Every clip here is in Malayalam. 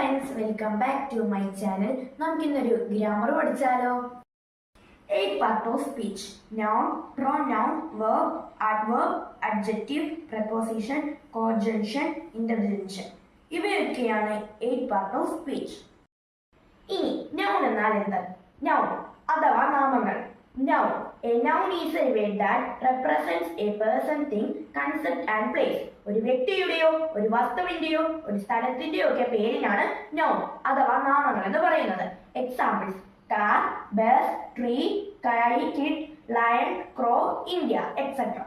Friends, welcome back to my channel. നമുക്കിന്നൊരു ഗ്രാമർ പഠിച്ചാലോ? 8 part of speech: noun, pronoun, verb, adverb, adjective, preposition, conjunction, interjection. ഇവയൊക്കെയാണ് 8 part of speech. ഇനി noun എന്നാൽ എന്ത്? noun അഥവാ നാമങ്ങൾ. noun. A noun is a word that represents a person, thing, concept and place. ഒരു വ്യക്തിയുടെയോ ഒരു വസ്തുവിന്റെയോ ഒരു സ്ഥലത്തിന്റെയോ ഒക്കെ പേരിനാണ് noun അഥവാ നാമങ്ങൾ എന്ന് പറയുന്നത്. Examples: car, bus, tree, kid, lion, crow, India, etcetera.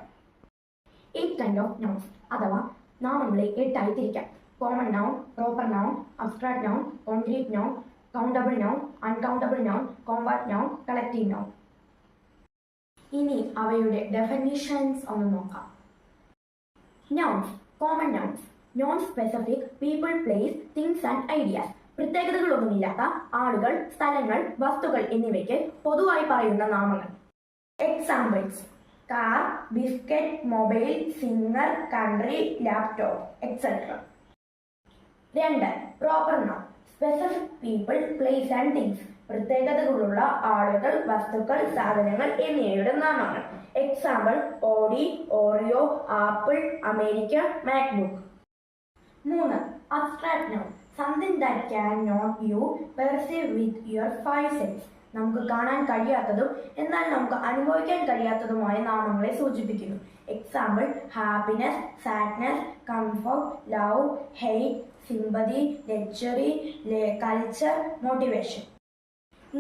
8 kind of nouns അഥവാ നാമങ്ങളെ 8 ആയി തിരിക്കാം. Common noun, proper noun, abstract noun, concrete noun, countable noun, uncountable noun, compact noun, collective noun. ഇനി അവയുടെ ഡെഫിനിഷൻസ് ഒന്ന് നോക്കാം. Nouns. Common nouns. Non-specific people, place, things and ideas. പ്രത്യേകതകളൊന്നുമില്ലാത്ത ആളുകൾ, സ്ഥലങ്ങൾ, വസ്തുക്കൾ എന്നിവയ്ക്ക് പൊതുവായി പറയുന്ന നാമങ്ങൾ. Examples: car, biscuit, mobile, singer, country, laptop, etcetera. 2. Proper noun. Specific people, place and things. പ്രത്യേകതകളുള്ള ആളുകൾ, വസ്തുക്കൾ, സാധനങ്ങൾ എന്നിവയുടെ നാമങ്ങൾ. Example: Audi, Oreo, Apple, America, MacBook. 3. Abstract noun. Something that can not you perceive with your 5 sense. നമുക്ക് കാണാൻ കഴിയാത്തതും എന്നാൽ നമുക്ക് അനുഭവിക്കാൻ കഴിയാത്തതുമായ നാമങ്ങളെ സൂചിപ്പിക്കുന്നു. Example: happiness, sadness, comfort, love, hate, sympathy, luxury, culture, motivation.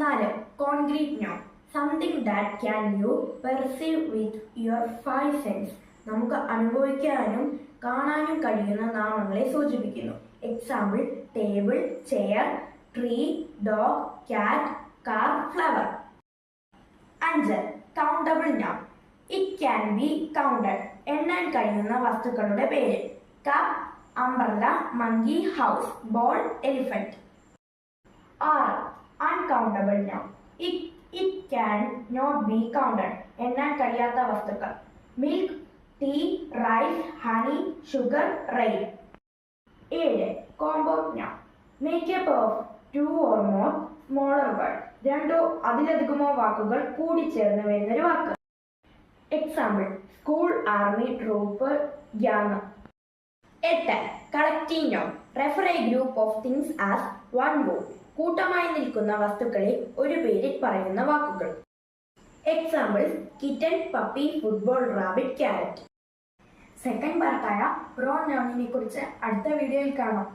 4. Concrete noun. Something that can you perceive with your 5 sense. നമുക്ക് അനുഭവിക്കാനും കാണാനും കഴിയുന്ന നാമങ്ങളെ സൂചിപ്പിക്കുന്നു. Example: table, chair, tree, dog, cat, car, flower. 5. Countable noun. It can be counted. എണ്ണാൻ കഴിയുന്ന വസ്തുക്കളുടെ പേര്. Cup, umbrella, monkey, house, ball, elephant. 6. Uncountable noun. It can not be counted. എണ്ണാൻ കഴിയാത്ത വസ്തുക്കൾ. Milk, tea, rice, honey, sugar, rain. 7. Compound noun. Make up of 2 or more smaller words. 2 അതിലധികമോ വാക്കുകൾ കൂടിച്ചേർന്ന് വരുന്നൊരു വാക്ക്. Example: school, army, troop, gang. 8. Collective noun. Refer a group of things as one word. കൂട്ടമായി നിൽക്കുന്ന വസ്തുക്കളെ ഒരു പേരിൽ പറയുന്ന വാക്കുകൾ. Examples: kitten, puppy, football, rabbit, carrot. Second പാർട്ടായ പ്രോനൗണിനെ കുറിച്ച് അടുത്ത വീഡിയോയിൽ കാണാം.